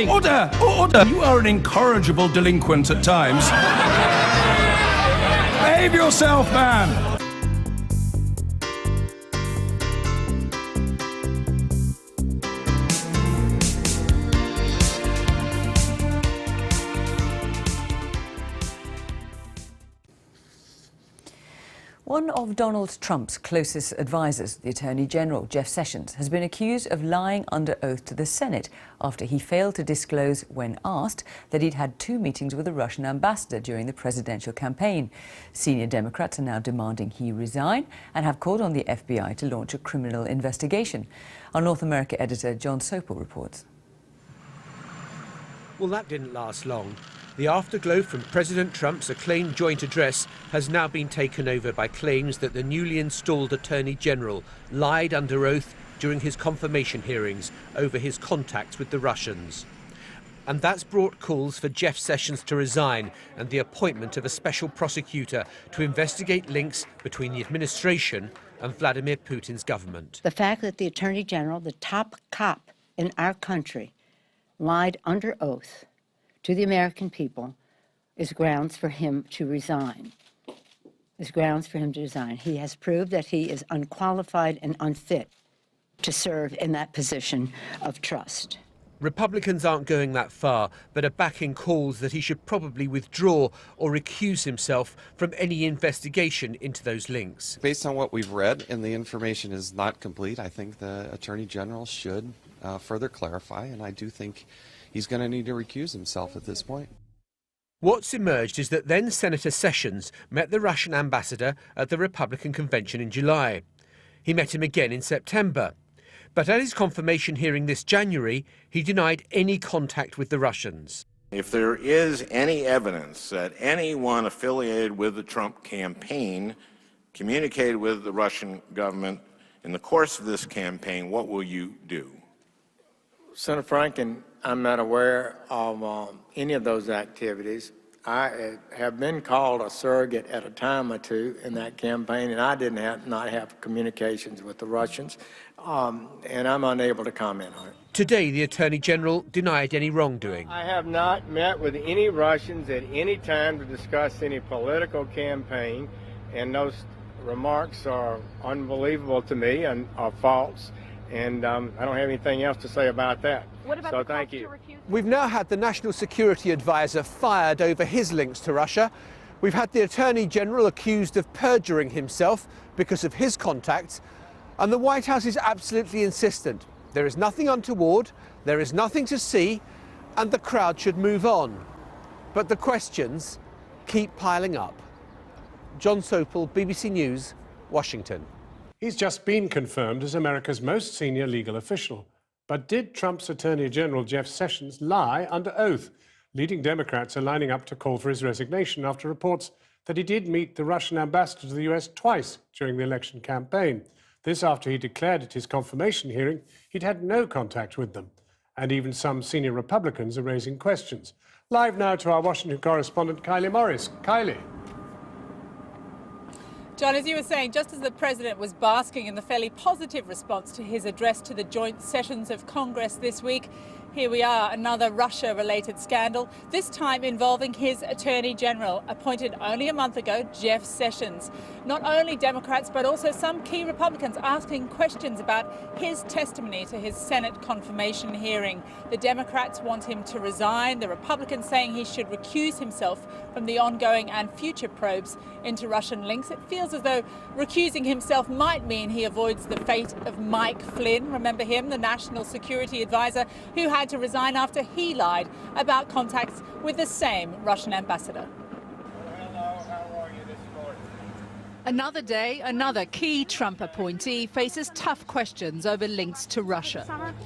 Order! Order! You are an incorrigible delinquent at times. Behave yourself, man! One of Donald Trump's closest advisors, the Attorney General, Jeff Sessions, has been accused of lying under oath to the Senate after he failed to disclose, when asked, that he'd had 2 meetings with the Russian ambassador during the presidential campaign. Senior Democrats are now demanding he resign and have called on the FBI to launch a criminal investigation. Our North America editor John Sopel reports. Well, that didn't last long. The afterglow from President Trump's acclaimed joint address has now been taken over by claims that the newly installed Attorney General lied under oath during his confirmation hearings over his contacts with the Russians. And that's brought calls for Jeff Sessions to resign and the appointment of a special prosecutor to investigate links between the administration and Vladimir Putin's government. The fact that the Attorney General, the top cop in our country, lied under oath to the American people is grounds for him to resign. He has proved that he is unqualified and unfit to serve in that position of trust. Republicans aren't going that far, but are backing calls that he should probably withdraw or recuse himself from any investigation into those links. Based on what we've read, and the information is not complete, I think the Attorney General should further clarify, and I do think he's going to need to recuse himself at this point. What's emerged is that then Senator Sessions met the Russian ambassador at the Republican convention in July. He met him again in September. But at his confirmation hearing this January, he denied any contact with the Russians. If there is any evidence that anyone affiliated with the Trump campaign communicated with the Russian government in the course of this campaign, what will you do? Senator Franken, I'm not aware of any of those activities. I have been called a surrogate at a time or two in that campaign, and I not have communications with the Russians, and I'm unable to comment on it. Today, the Attorney General denied any wrongdoing. I have not met with any Russians at any time to discuss any political campaign, and those remarks are unbelievable to me and are false. And I don't have anything else to say about that. What about so thank you. We've now had the National Security Advisor fired over his links to Russia. We've had the Attorney General accused of perjuring himself because of his contacts. And the White House is absolutely insistent. There is nothing untoward, there is nothing to see, and the crowd should move on. But the questions keep piling up. John Sopel, BBC News, Washington. He's just been confirmed as America's most senior legal official. But did Trump's Attorney General Jeff Sessions lie under oath? Leading Democrats are lining up to call for his resignation after reports that he did meet the Russian ambassador to the US twice during the election campaign. This after he declared at his confirmation hearing he'd had no contact with them. And even some senior Republicans are raising questions. Live now to our Washington correspondent, Kylie Morris. Kylie. John, as you were saying, just as the president was basking in the fairly positive response to his address to the joint sessions of Congress this week, here we are, another Russia-related scandal, this time involving his Attorney General, appointed only a month ago, Jeff Sessions. Not only Democrats, but also some key Republicans asking questions about his testimony to his Senate confirmation hearing. The Democrats want him to resign, the Republicans saying he should recuse himself from the ongoing and future probes into Russian links. It feels as though recusing himself might mean he avoids the fate of Mike Flynn. Remember him, the National Security Advisor, who had to resign after he lied about contacts with the same Russian ambassador. Hello, how are you this morning? Another day, another key Trump appointee faces tough questions over links to Russia.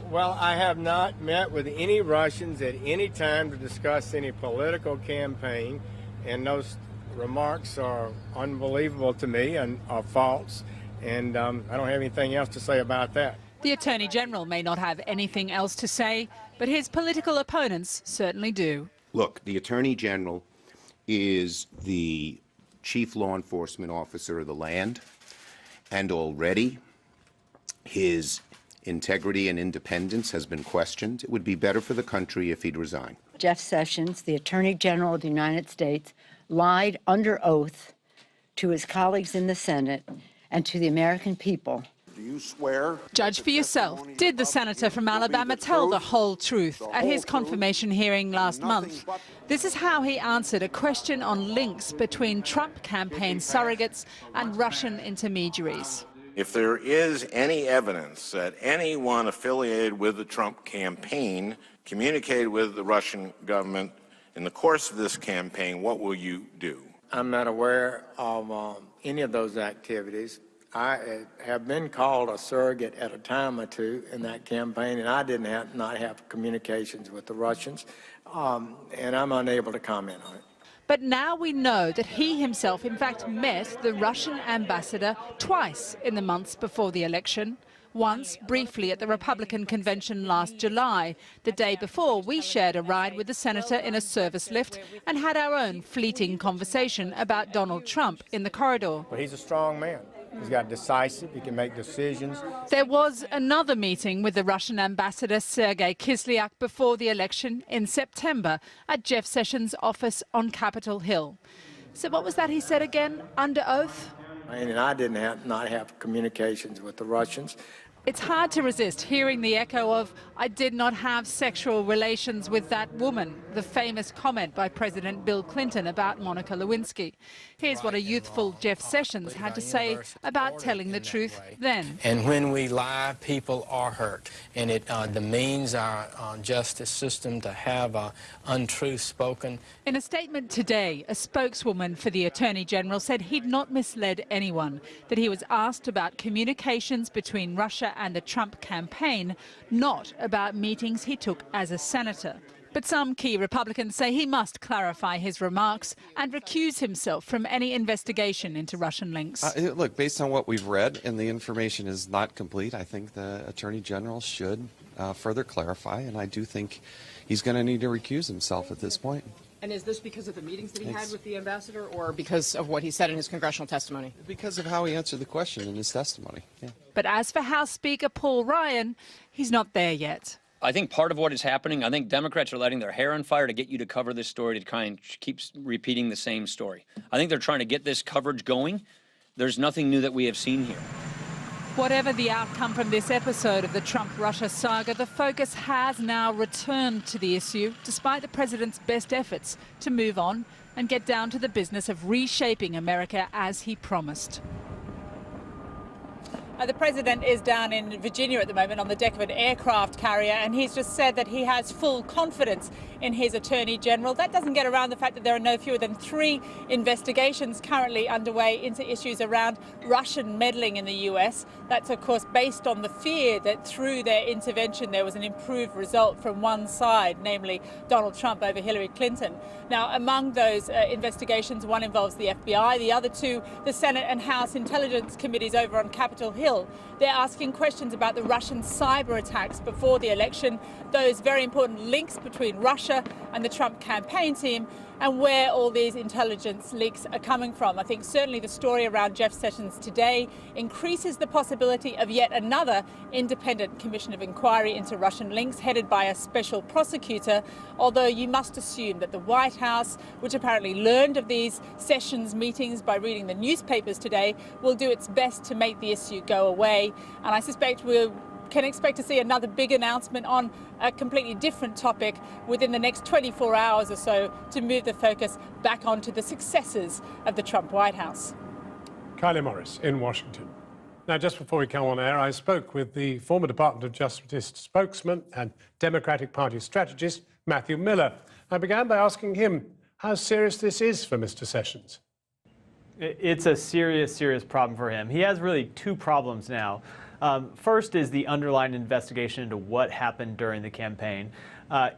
Well, I have not met with any Russians at any time to discuss any political campaign, and those remarks are unbelievable to me and are false, and I don't have anything else to say about that. The Attorney General may not have anything else to say, but his political opponents certainly do. Look, the Attorney General is the chief law enforcement officer of the land, and already his integrity and independence has been questioned. It would be better for the country if he'd resign. Jeff Sessions, the Attorney General of the United States, lied under oath to his colleagues in the Senate and to the American people. Do you swear? Judge for yourself. Did the senator from Alabama tell the whole truth at his confirmation hearing last month? This is how he answered a question on links between Trump campaign surrogates and Russian intermediaries. If there is any evidence that anyone affiliated with the Trump campaign communicated with the Russian government in the course of this campaign, what will you do? I'm not aware of any of those activities. I have been called a surrogate at a time or two in that campaign, and I did not have communications with the Russians, and I'm unable to comment on it. But now we know that he himself, in fact, met the Russian ambassador twice in the months before the election. Once, briefly, at the Republican convention last July. The day before, we shared a ride with the senator in a service lift and had our own fleeting conversation about Donald Trump in the corridor. But he's a strong man. He's got decisive, he can make decisions. There was another meeting with the Russian ambassador Sergei Kislyak before the election in September at Jeff Sessions' office on Capitol Hill. So what was that he said again, under oath? And I did not have communications with the Russians. It's hard to resist hearing the echo of, "I did not have sexual relations with that woman," the famous comment by President Bill Clinton about Monica Lewinsky. Here's what a youthful Jeff Sessions had to say about telling the truth then. And when we lie, people are hurt. And it demeans our justice system to have untruth spoken. In a statement today, a spokeswoman for the Attorney General said he'd not misled anyone, that he was asked about communications between Russia and the Trump campaign, not about meetings he took as a senator. But some key Republicans say he must clarify his remarks and recuse himself from any investigation into Russian links. Look, based on what we've read and the information is not complete, I think the Attorney General should further clarify, and I do think he's going to need to recuse himself at this point. And is this because of the meetings that he had with the ambassador, or because of what he said in his congressional testimony? Because of how he answered the question in his testimony. Yeah. But as for House Speaker Paul Ryan, he's not there yet. I think part of what is happening, I think Democrats are letting their hair on fire to get you to cover this story, to try and keep repeating the same story. I think they're trying to get this coverage going. There's nothing new that we have seen here. Whatever the outcome from this episode of the Trump-Russia saga, the focus has now returned to the issue, despite the president's best efforts to move on and get down to the business of reshaping America as he promised. The president is down in Virginia at the moment on the deck of an aircraft carrier, and he's just said that he has full confidence in his Attorney General. That doesn't get around the fact that there are no fewer than 3 investigations currently underway into issues around Russian meddling in the US. That's, of course, based on the fear that through their intervention there was an improved result from one side, namely Donald Trump over Hillary Clinton. Now, among those investigations, one involves the FBI, the other 2, the Senate and House Intelligence Committees over on Capitol Hill. They're asking questions about the Russian cyber attacks before the election, those very important links between Russia and the Trump campaign team, and where all these intelligence leaks are coming from. I think certainly the story around Jeff Sessions today increases the possibility of yet another independent commission of inquiry into Russian links headed by a special prosecutor, although you must assume that the White House, which apparently learned of these Sessions meetings by reading the newspapers today, will do its best to make the issue go away. And I suspect we can expect to see another big announcement on a completely different topic within the next 24 hours or so to move the focus back onto the successors of the Trump White House. Kylie Morris in Washington. Now, just before we come on air, I spoke with the former Department of Justice spokesman and Democratic Party strategist, Matthew Miller. I began by asking him how serious this is for Mr. Sessions. It's a serious, serious problem for him. He has really 2 problems now. First is the underlying investigation into what happened during the campaign.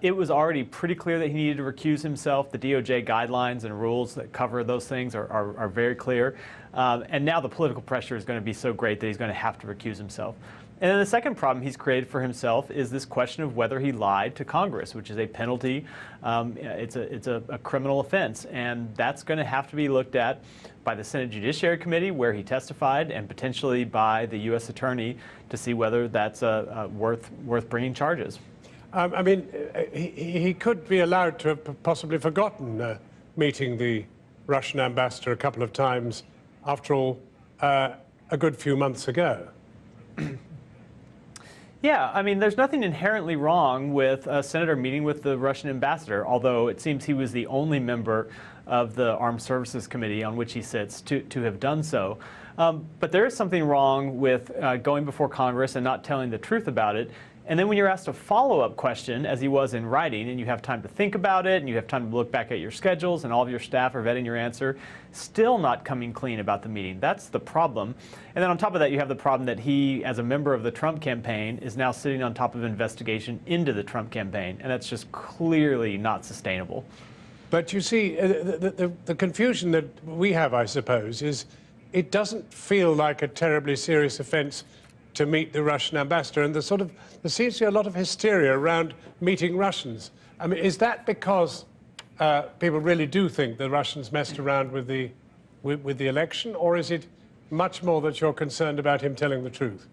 It was already pretty clear that he needed to recuse himself. The DOJ guidelines and rules that cover those things are very clear. And now the political pressure is going to be so great that he's going to have to recuse himself. And then the second problem he's created for himself is this question of whether he lied to Congress, which is a penalty. It's a criminal offense, and that's going to have to be looked at by the Senate Judiciary Committee, where he testified, and potentially by the U.S. Attorney to see whether that's worth bringing charges. I mean, he could be allowed to have possibly forgotten meeting the Russian ambassador a couple of times, after all, a good few months ago. Yeah, I mean, there's nothing inherently wrong with a senator meeting with the Russian ambassador, although it seems he was the only member of the Armed Services Committee on which he sits to have done so. But there is something wrong with going before Congress and not telling the truth about it. And then when you're asked a follow-up question, as he was in writing, and you have time to think about it, and you have time to look back at your schedules, and all of your staff are vetting your answer, still not coming clean about the meeting. That's the problem. And then on top of that, you have the problem that he, as a member of the Trump campaign, is now sitting on top of investigation into the Trump campaign. And that's just clearly not sustainable. But you see, the confusion that we have, I suppose, is it doesn't feel like a terribly serious offence to meet the Russian ambassador, and there seems to be a lot of hysteria around meeting Russians. I mean, is that because people really do think the Russians messed around with the election, or is it much more that you're concerned about him telling the truth?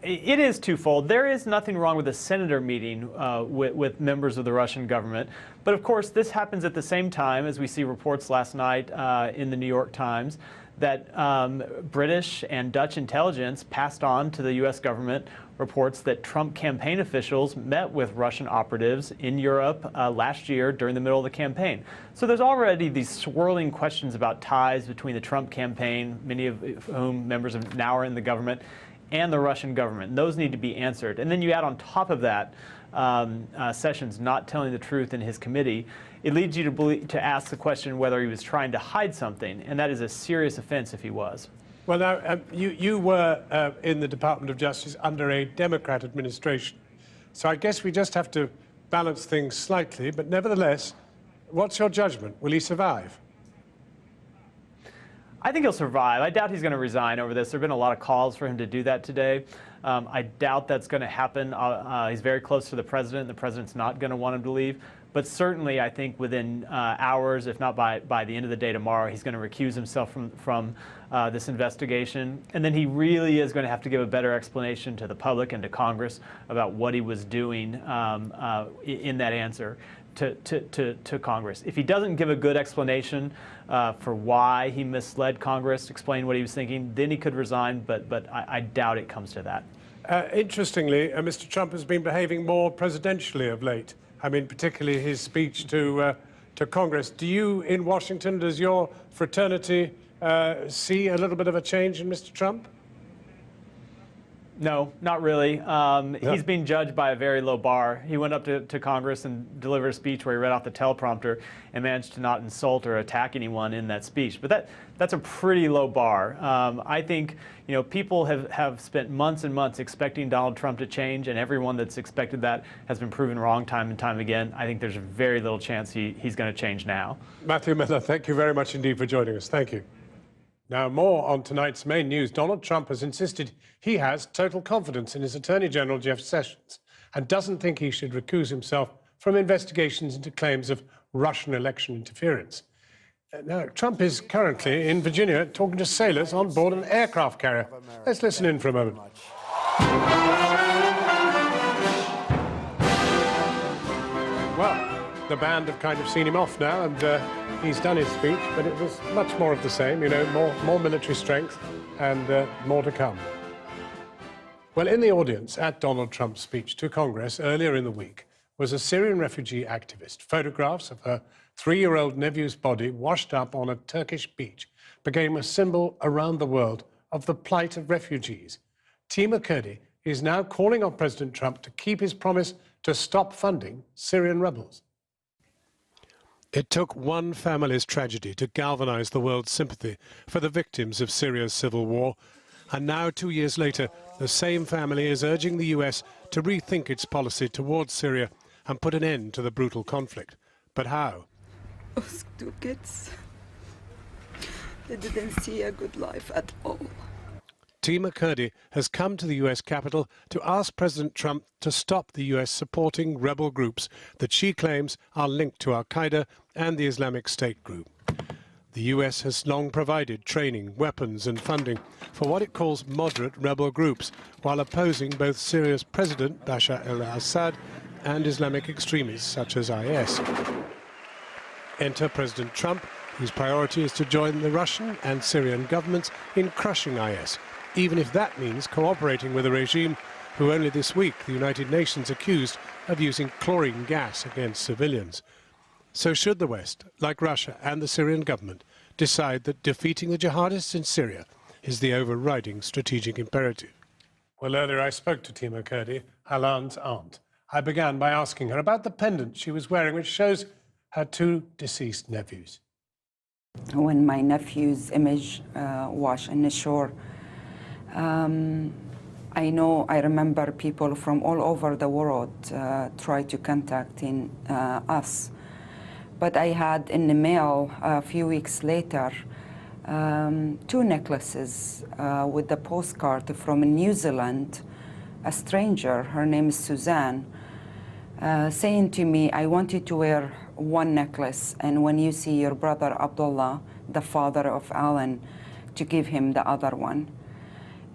It is twofold. There is nothing wrong with a senator meeting with members of the Russian government. But of course, this happens at the same time as we see reports last night in the New York Times that British and Dutch intelligence passed on to the U.S. government reports that Trump campaign officials met with Russian operatives in Europe last year during the middle of the campaign. So there's already these swirling questions about ties between the Trump campaign, many of whom members of now are in the government, and the Russian government. And those need to be answered. And then you add on top of that Sessions not telling the truth in his committee. It leads you to ask the question whether he was trying to hide something, and that is a serious offense if he was. Well, now, you were in the Department of Justice under a Democrat administration, so I guess we just have to balance things slightly, but nevertheless, what's your judgment? Will he survive? I think he'll survive. I doubt he's going to resign over this. There have been a lot of calls for him to do that today. I doubt that's going to happen. He's very close to the president. The president's not going to want him to leave. But certainly, I think within hours, if not by the end of the day tomorrow, he's going to recuse himself from this investigation. And then he really is going to have to give a better explanation to the public and to Congress about what he was doing in that answer to Congress. If he doesn't give a good explanation for why he misled Congress, explain what he was thinking, then he could resign, but I doubt it comes to that. Interestingly, Mr. Trump has been behaving more presidentially of late. I mean, particularly his speech to Congress. Do you, in Washington, does your fraternity see a little bit of a change in Mr. Trump? No, not really. He's being judged by a very low bar. He went up to Congress and delivered a speech where he read off the teleprompter and managed to not insult or attack anyone in that speech. But that's a pretty low bar. I think people have spent months and months expecting Donald Trump to change, and everyone that's expected that has been proven wrong time and time again. I think there's very little chance he's going to change now. Matthew Miller, thank you very much indeed for joining us. Thank you. Now, more on tonight's main news. Donald Trump has insisted he has total confidence in his Attorney General, Jeff Sessions, and doesn't think he should recuse himself from investigations into claims of Russian election interference. Now, Trump is currently in Virginia talking to sailors on board an aircraft carrier. Let's listen in for a moment. Well, the band have kind of seen him off now, and he's done his speech, but it was much more of the same, more military strength and more to come. Well, in the audience at Donald Trump's speech to Congress earlier in the week was a Syrian refugee activist. Photographs of her 3-year-old nephew's body washed up on a Turkish beach became a symbol around the world of the plight of refugees. Tima Kurdi is now calling on President Trump to keep his promise to stop funding Syrian rebels. It took one family's tragedy to galvanize the world's sympathy for the victims of Syria's civil war. And now, 2 years later, the same family is urging the US to rethink its policy towards Syria and put an end to the brutal conflict. But how? Those 2 kids, they didn't see a good life at all. Tima Kurdi has come to the US Capitol to ask President Trump to stop the US supporting rebel groups that she claims are linked to al-Qaeda and the Islamic State group. The US has long provided training, weapons and funding for what it calls moderate rebel groups, while opposing both Syria's President Bashar al-Assad and Islamic extremists such as IS. Enter President Trump, whose priority is to join the Russian and Syrian governments in crushing IS, even if that means cooperating with a regime who only this week the United Nations accused of using chlorine gas against civilians. So should the West, like Russia and the Syrian government, decide that defeating the jihadists in Syria is the overriding strategic imperative? Well, earlier I spoke to Tima Kurdi, Halan's aunt. I began by asking her about the pendant she was wearing, which shows her two deceased nephews. When my nephew's image was in the shore, I remember people from all over the world try to contacting us. But I had in the mail a few weeks later 2 necklaces with the postcard from New Zealand, a stranger, her name is Suzanne, saying to me, I want you to wear one necklace, and when you see your brother Abdullah, the father of Alan, to give him the other one.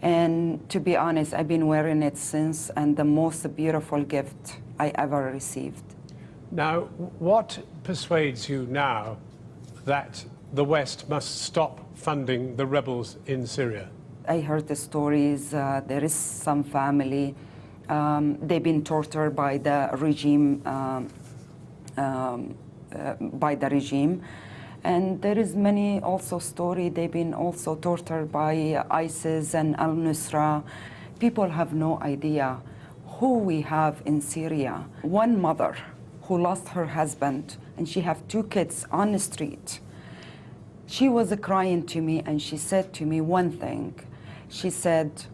And to be honest, I've been wearing it since, and the most beautiful gift I ever received. Now, what persuades you now that the West must stop funding the rebels in Syria? I heard the stories. There is some family. They've been tortured by the regime. And there is many also story. They've been also tortured by ISIS and al-Nusra. People have no idea who we have in Syria. One mother who lost her husband, and she have 2 kids on the street. She was crying to me, and she said to me one thing. She said,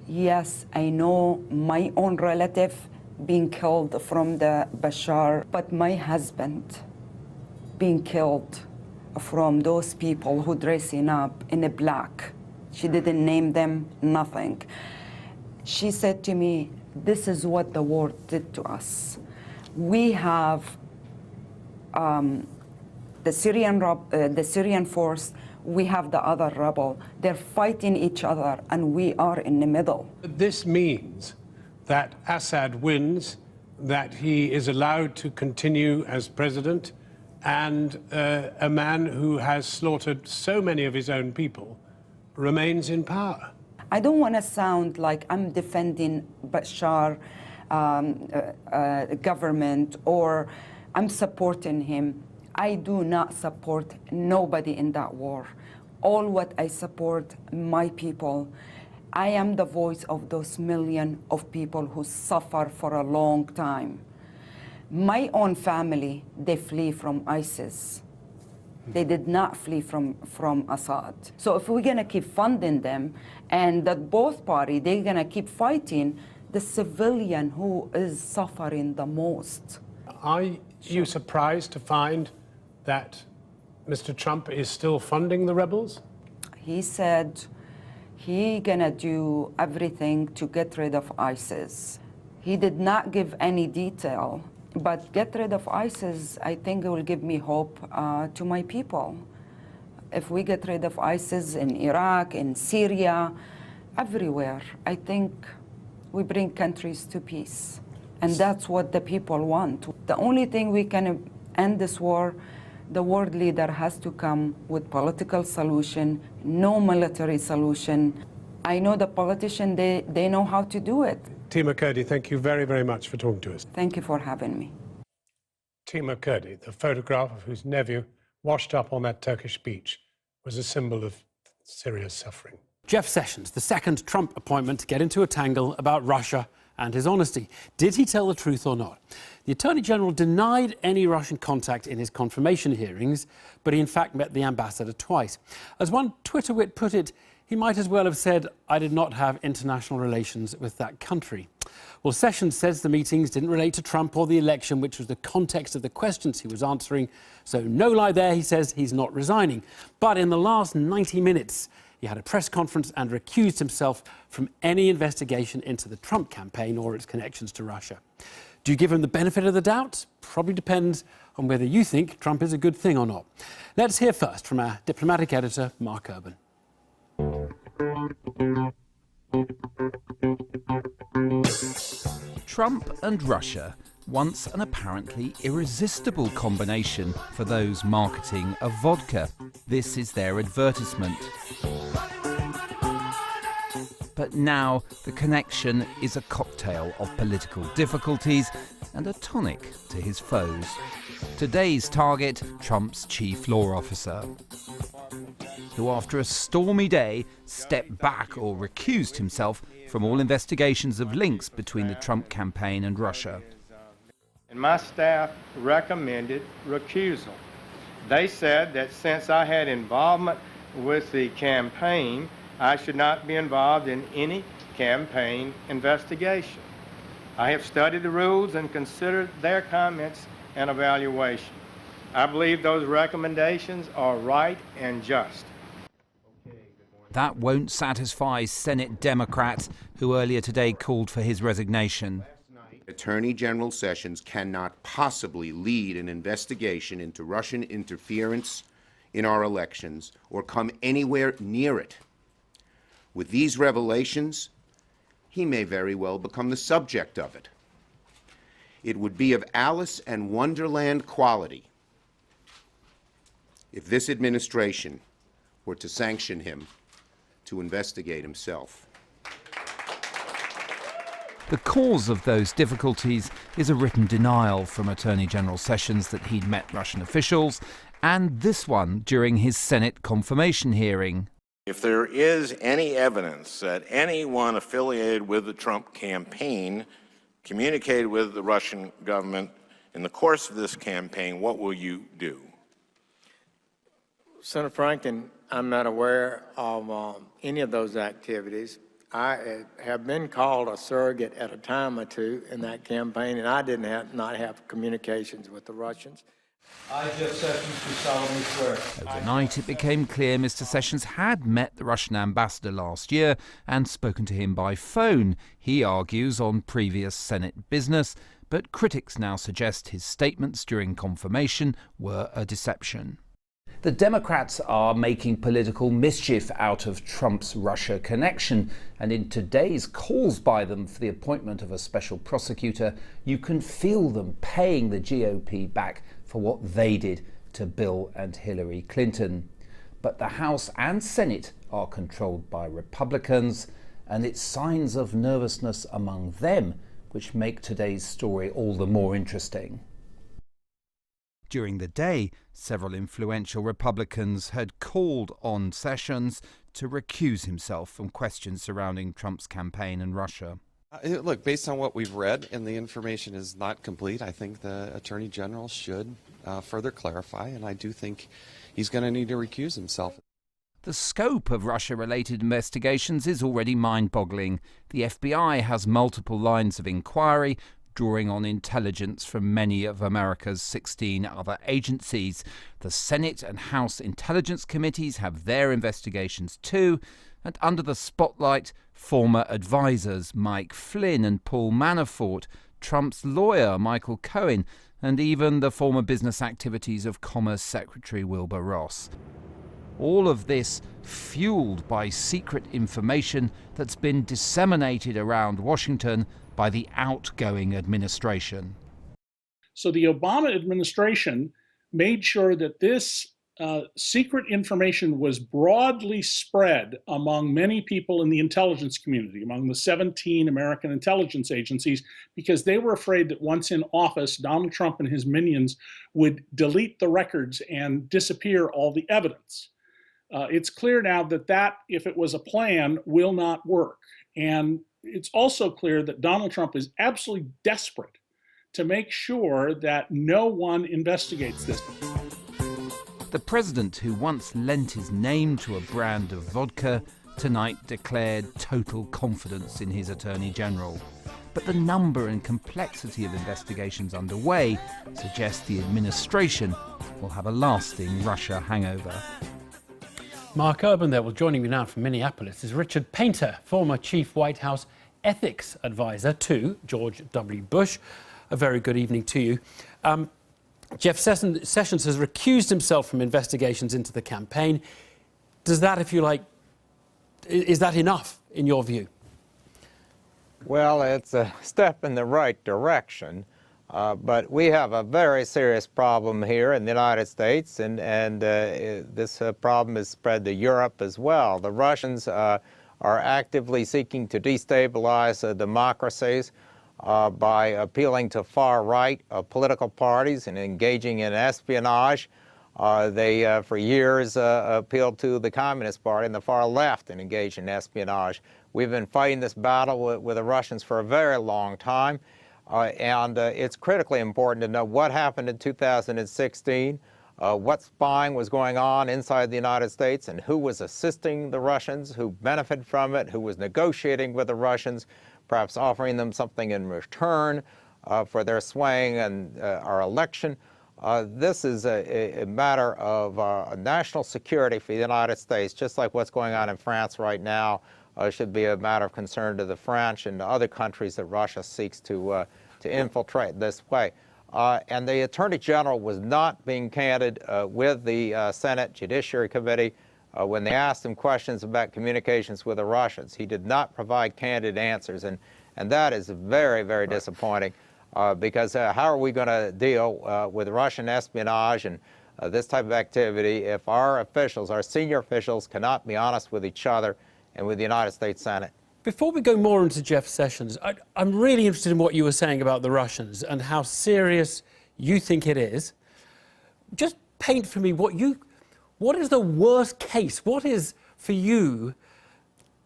yes, I know my own relative being killed from the Bashar, but my husband being killed from those people who dressing up in a black. She didn't name them, nothing. She said to me, this is what the war did to us. We have the Syrian force, we have the other rebel. They're fighting each other, and we are in the middle. This means that Assad wins, that he is allowed to continue as president, and a man who has slaughtered so many of his own people remains in power. I don't want to sound like I'm defending Bashar government or I'm supporting him. I do not support nobody in that war. All what I support, my people. I am the voice of those millions of people who suffer for a long time. My own family, they flee from ISIS. They did not flee from Assad. So if we're gonna keep funding them, and that both parties, they're gonna keep fighting the civilian who is suffering the most. Are you surprised to find that Mr. Trump is still funding the rebels? He said he gonna do everything to get rid of ISIS. He did not give any detail, but get rid of ISIS, I think it will give me hope to my people. If we get rid of ISIS in Iraq, in Syria, everywhere, I think we bring countries to peace. And that's what the people want. The only thing we can end this war, the world leader has to come with political solution, no military solution. I know the politicians, they know how to do it. Tima Kurdi, thank you very, very much for talking to us. Thank you for having me. Tima Kurdi, the photograph of whose nephew washed up on that Turkish beach, was a symbol of Syria's suffering. Jeff Sessions, the second Trump appointment to get into a tangle about Russia and his honesty. Did he tell the truth or not? The Attorney General denied any Russian contact in his confirmation hearings, but he in fact met the ambassador twice. As one Twitter wit put it, he might as well have said, I did not have international relations with that country. Well, Sessions says the meetings didn't relate to Trump or the election, which was the context of the questions he was answering. So no lie there, he says he's not resigning. But in the last 90 minutes, He had a press conference and recused himself from any investigation into the Trump campaign or its connections to Russia. Do you give him the benefit of the doubt? Probably depends on whether you think Trump is a good thing or not. Let's hear first from our diplomatic editor, Mark Urban. Trump and Russia, once an apparently irresistible combination for those marketing a vodka. This is their advertisement. But now the connection is a cocktail of political difficulties and a tonic to his foes. Today's target, Trump's chief law officer, who after a stormy day stepped back or recused himself from all investigations of links between the Trump campaign and Russia. And my staff recommended recusal. They said that since I had involvement with the campaign, I should not be involved in any campaign investigation. I have studied the rules and considered their comments and evaluation. I believe those recommendations are right and just. That won't satisfy Senate Democrats, who earlier today called for his resignation. Attorney General Sessions cannot possibly lead an investigation into Russian interference in our elections or come anywhere near it. With these revelations, he may very well become the subject of it. It would be of Alice and Wonderland quality if this administration were to sanction him to investigate himself. The cause of those difficulties is a written denial from Attorney General Sessions that he'd met Russian officials, and this one during his Senate confirmation hearing. If there is any evidence that anyone affiliated with the Trump campaign communicated with the Russian government in the course of this campaign, what will you do? Senator Franken, I'm not aware of any of those activities. I have been called a surrogate at a time or two in that campaign, and I did not have communications with the Russians. I, Jeff Sessions, do solemnly swear. Overnight, it became clear Mr. Sessions had met the Russian ambassador last year and spoken to him by phone, he argues, on previous Senate business, but critics now suggest his statements during confirmation were a deception. The Democrats are making political mischief out of Trump's Russia connection, and in today's calls by them for the appointment of a special prosecutor, you can feel them paying the GOP back for what they did to Bill and Hillary Clinton. But the House and Senate are controlled by Republicans, and it's signs of nervousness among them which make today's story all the more interesting. During the day, several influential Republicans had called on Sessions to recuse himself from questions surrounding Trump's campaign and Russia. Look, based on what we've read, and the information is not complete, I think the Attorney General should further clarify, and I do think he's going to need to recuse himself. The scope of Russia-related investigations is already mind-boggling. The FBI has multiple lines of inquiry, drawing on intelligence from many of America's 16 other agencies. The Senate and House Intelligence Committees have their investigations too, and under the spotlight, former advisors Mike Flynn and Paul Manafort, Trump's lawyer Michael Cohen, and even the former business activities of Commerce Secretary Wilbur Ross. All of this fueled by secret information that's been disseminated around Washington by the outgoing administration. So the Obama administration made sure that this secret information was broadly spread among many people in the intelligence community, among the 17 American intelligence agencies, because they were afraid that once in office, Donald Trump and his minions would delete the records and disappear all the evidence. It's clear now that, if it was a plan, will not work. And it's also clear that Donald Trump is absolutely desperate to make sure that no one investigates this. The president, who once lent his name to a brand of vodka, tonight declared total confidence in his Attorney General. But the number and complexity of investigations underway suggest the administration will have a lasting Russia hangover. Mark Urban there. Well, joining me now from Minneapolis is Richard Painter, former chief White House ethics advisor to George W. Bush. A very good evening to you. Jeff Sessions has recused himself from investigations into the campaign. Does that, if you like, is that enough in your view? Well, it's a step in the right direction, but we have a very serious problem here in the United States, and this problem is spread to Europe as well. The Russians are actively seeking to destabilize democracies by appealing to far-right political parties and engaging in espionage. They, for years, appealed to the Communist Party and the far left and engaged in espionage. We've been fighting this battle with the Russians for a very long time, and it's critically important to know what happened in 2016, what spying was going on inside the United States, and who was assisting the Russians, who benefited from it, who was negotiating with the Russians, perhaps offering them something in return for their swaying and our election. This is a matter of national security for the United States, just like what's going on in France right now should be a matter of concern to the French and to other countries that Russia seeks to infiltrate this way. And the Attorney General was not being candid with the Senate Judiciary Committee when they asked him questions about communications with the Russians. He did not provide candid answers, and that is very, very disappointing. Because how are we going to deal with Russian espionage and this type of activity if our officials, our senior officials, cannot be honest with each other and with the United States Senate? Before we go more into Jeff Sessions, I'm really interested in what you were saying about the Russians and how serious you think it is. Just paint for me what is the worst case? What is, for you,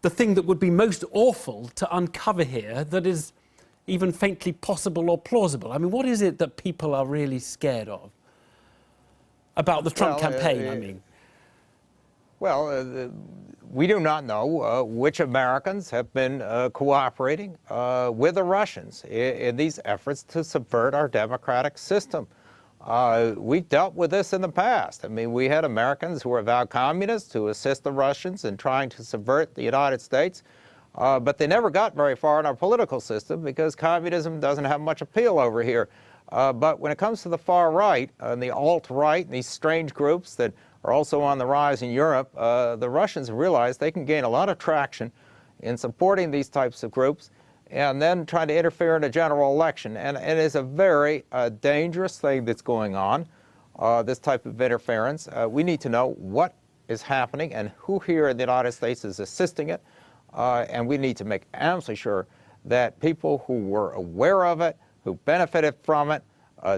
the thing that would be most awful to uncover here that is even faintly possible or plausible? I mean, what is it that people are really scared of about the Trump campaign, I mean? Well, we do not know which Americans have been cooperating with the Russians in these efforts to subvert our democratic system. We've dealt with this in the past. I mean, we had Americans who were avowed communists who assist the Russians in trying to subvert the United States. But they never got very far in our political system because communism doesn't have much appeal over here. But when it comes to the far right and the alt-right and these strange groups that are also on the rise in Europe, the Russians have realized they can gain a lot of traction in supporting these types of groups and then trying to interfere in a general election. And it is a very dangerous thing that's going on, this type of interference. We need to know what is happening and who here in the United States is assisting it. And we need to make absolutely sure that people who were aware of it, who benefited from it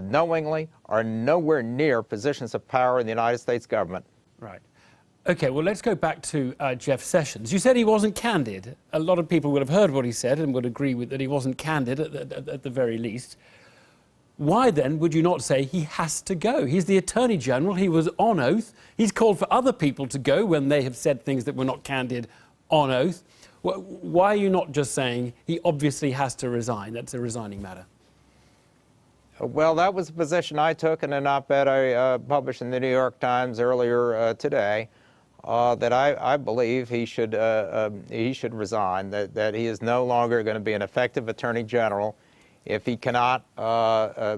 knowingly, are nowhere near positions of power in the United States government. Right. OK, well, let's go back to Jeff Sessions. You said he wasn't candid. A lot of people would have heard what he said and would agree with that he wasn't candid at the very least. Why, then, would you not say he has to go? He's the Attorney General. He was on oath. He's called for other people to go when they have said things that were not candid on oath. Why are you not just saying he obviously has to resign? That's a resigning matter. Well, that was the position I took in an op-ed I published in the New York Times earlier today, that I believe he should resign, that he is no longer going to be an effective Attorney General if he cannot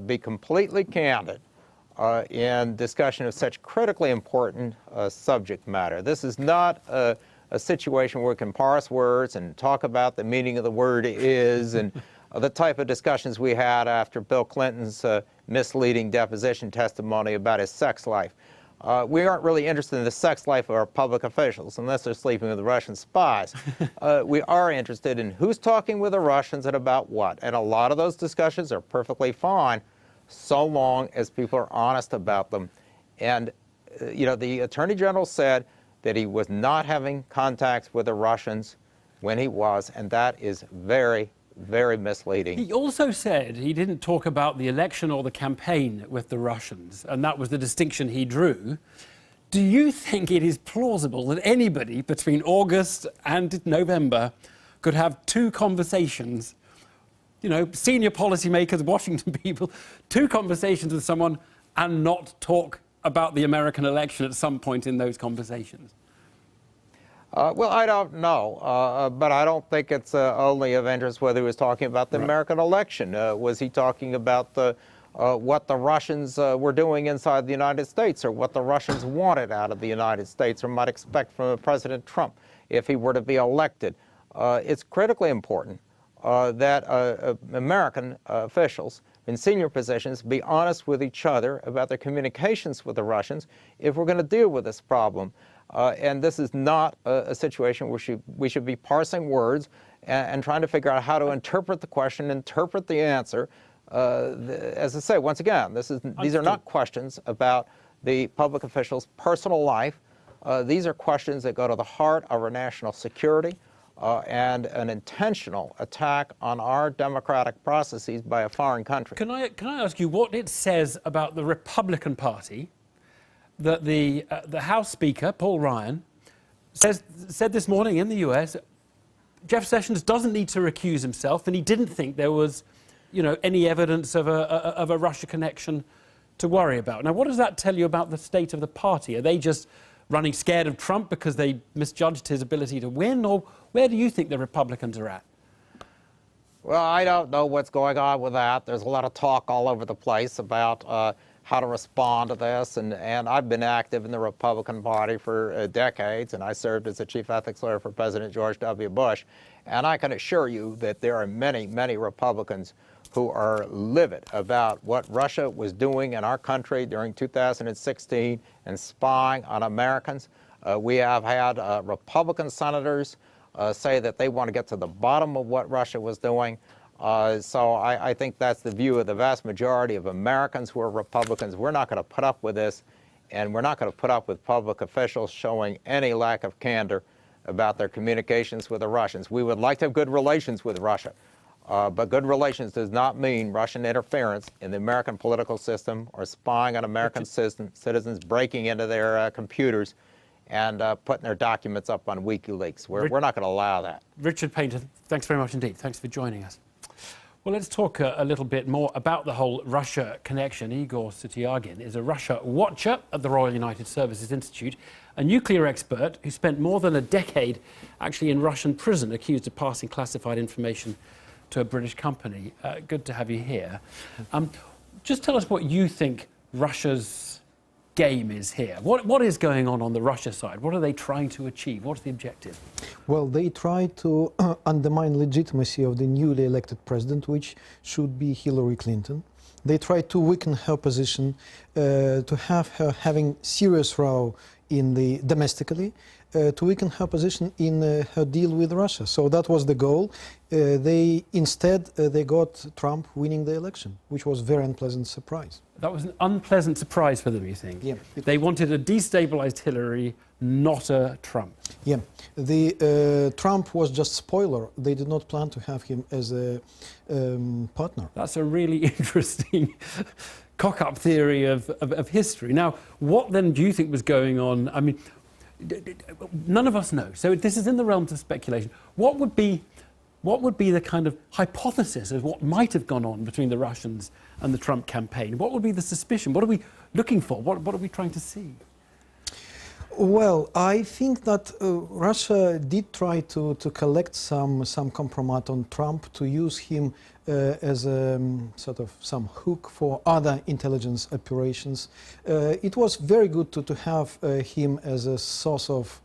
be completely candid in discussion of such critically important subject matter. This is not a situation where we can parse words and talk about the meaning of the word is and the type of discussions we had after Bill Clinton's misleading deposition testimony about his sex life. We aren't really interested in the sex life of our public officials unless they're sleeping with the Russian spies. We are interested in who's talking with the Russians and about what. And a lot of those discussions are perfectly fine so long as people are honest about them. And, you know, the Attorney General said that he was not having contacts with the Russians when he was, and that is very, very misleading. He also said he didn't talk about the election or the campaign with the Russians, and that was the distinction he drew. Do you think it is plausible that anybody between August and November could have two conversations, you know, senior policymakers, Washington people, two conversations with someone and not talk about the American election at some point in those conversations? Well, I don't know, but I don't think it's only of interest whether he was talking about the American election. Was he talking about what the Russians were doing inside the United States, or what the Russians wanted out of the United States or might expect from President Trump if he were to be elected? It's critically important that American officials in senior positions be honest with each other about their communications with the Russians if we're going to deal with this problem. And this is not a situation where we should be parsing words and trying to figure out how to interpret the question, interpret the answer. As I say, once again, these are not questions about the public official's personal life. These are questions that go to the heart of our national security and an intentional attack on our democratic processes by a foreign country. Can I ask you what it says about the Republican Party that the House Speaker, Paul Ryan, said this morning in the US, Jeff Sessions doesn't need to recuse himself, and he didn't think there was, any evidence of a Russia connection to worry about. Now, what does that tell you about the state of the party? Are they just running scared of Trump because they misjudged his ability to win, or where do you think the Republicans are at? Well, I don't know what's going on with that. There's a lot of talk all over the place about how to respond to this, and I've been active in the Republican Party for decades, and I served as the chief ethics lawyer for President George W. Bush, and I can assure you that there are many, many Republicans who are livid about what Russia was doing in our country during 2016 and spying on Americans. We have had Republican senators say that they want to get to the bottom of what Russia was doing. So I think that's the view of the vast majority of Americans who are Republicans. We're not going to put up with this, and we're not going to put up with public officials showing any lack of candor about their communications with the Russians. We would like to have good relations with Russia, but good relations does not mean Russian interference in the American political system or spying on American citizens, breaking into their computers and putting their documents up on WikiLeaks. We're not going to allow that. Richard Painter, thanks very much indeed. Thanks for joining us. Well, let's talk a little bit more about the whole Russia connection. Igor Sutyagin is a Russia watcher at the Royal United Services Institute, a nuclear expert who spent more than a decade actually in Russian prison, accused of passing classified information to a British company. Good to have you here. Just tell us what you think Russia's game is here. What is going on the Russia side? What are they trying to achieve? What's the objective? Well, they try to undermine legitimacy of the newly elected president, which should be Hillary Clinton. They try to weaken her position, to have her having serious row in the domestically, to weaken her position in her deal with Russia. So that was the goal. Instead they got Trump winning the election, which was a very unpleasant surprise. That was an unpleasant surprise for them, you think? Yeah. They wanted a destabilized Hillary, not a Trump. Yeah. The Trump was just spoiler. They did not plan to have him as a partner. That's a really interesting cock-up theory of history. Now, what then do you think was going on? I mean, none of us know. So this is in the realms of speculation. What would be the kind of hypothesis of what might have gone on between the Russians and the Trump campaign? What would be the suspicion? What are we looking for? What are we trying to see? Well, I think that Russia did try to collect some compromise on Trump, to use him as a sort of some hook for other intelligence operations. It was very good to have him as a source of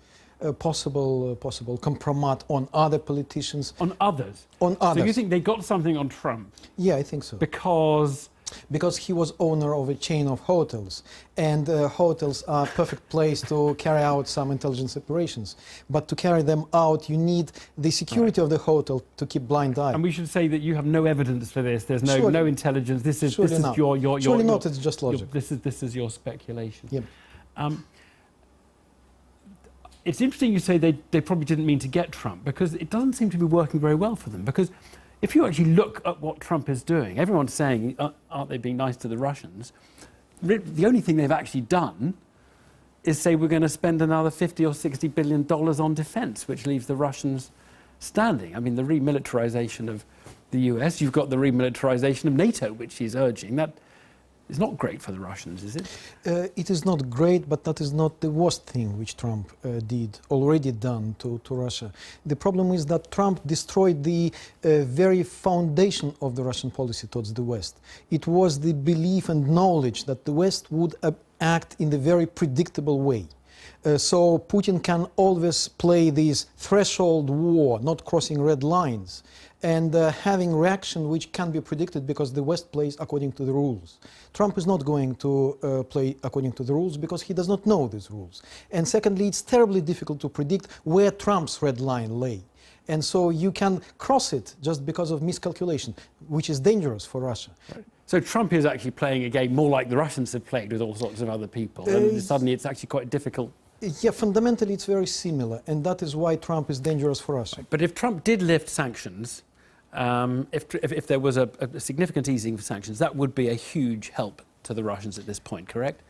possible compromise on other politicians. On others? On others. So you think they got something on Trump? Yeah, I think so. Because he was owner of a chain of hotels, and hotels are a perfect place to carry out some intelligence operations. But to carry them out, you need the security of the hotel to keep blind eye. And we should say that you have no evidence for this. There's no intelligence. This is not. Surely not. It's just logic. This is your speculation. Yeah. It's interesting you say they probably didn't mean to get Trump, because it doesn't seem to be working very well for them. Because if you actually look at what Trump is doing, everyone's saying, aren't they being nice to the Russians? The only thing they've actually done is say we're going to spend another $50 or $60 billion on defense, which leaves the Russians standing. I mean, the remilitarization of the US, you've got the remilitarization of NATO, which he's urging. It's not great for the Russians, is it? It is not great, but that is not the worst thing which Trump already done to Russia. The problem is that Trump destroyed the very foundation of the Russian policy towards the West. It was the belief and knowledge that the West would act in the very predictable way. So Putin can always play this threshold war, not crossing red lines, and having reaction which can be predicted because the West plays according to the rules. Trump is not going to play according to the rules because he does not know these rules. And secondly, it's terribly difficult to predict where Trump's red line lay. And so you can cross it just because of miscalculation, which is dangerous for Russia. Right. So Trump is actually playing a game more like the Russians have played with all sorts of other people, and suddenly it's actually quite difficult. Yeah, fundamentally it's very similar, and that is why Trump is dangerous for us. But if Trump did lift sanctions, if there was a significant easing of sanctions, that would be a huge help to the Russians at this point, correct?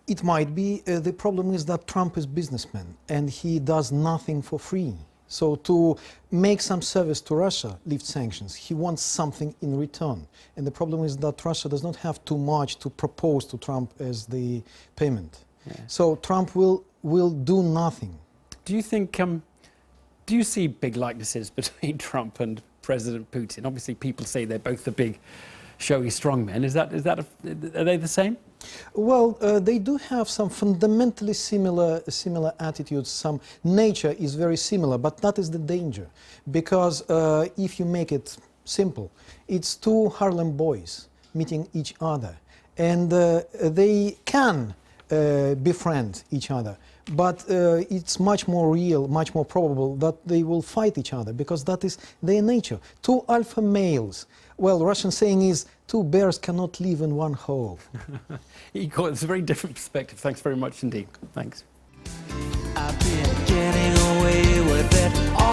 It might be. The problem is that Trump is a businessman, and he does nothing for free. So to make some service to Russia, lift sanctions, he wants something in return. And the problem is that Russia does not have too much to propose to Trump as the payment. Yeah. So Trump will do nothing. Do you think, do you see big likenesses between Trump and President Putin? Obviously people say they're both the big showy strongmen. Are they the same? Well, they do have some fundamentally similar attitudes. Some nature is very similar, but that is the danger. Because if you make it simple, it's two Harlem boys meeting each other. And they can befriend each other. But it's much more real, much more probable that they will fight each other, because that is their nature. Two alpha males. Well, Russian saying is, two bears cannot live in one hole. It's a very different perspective. Thanks very much indeed. Thanks. I've been getting away with it all.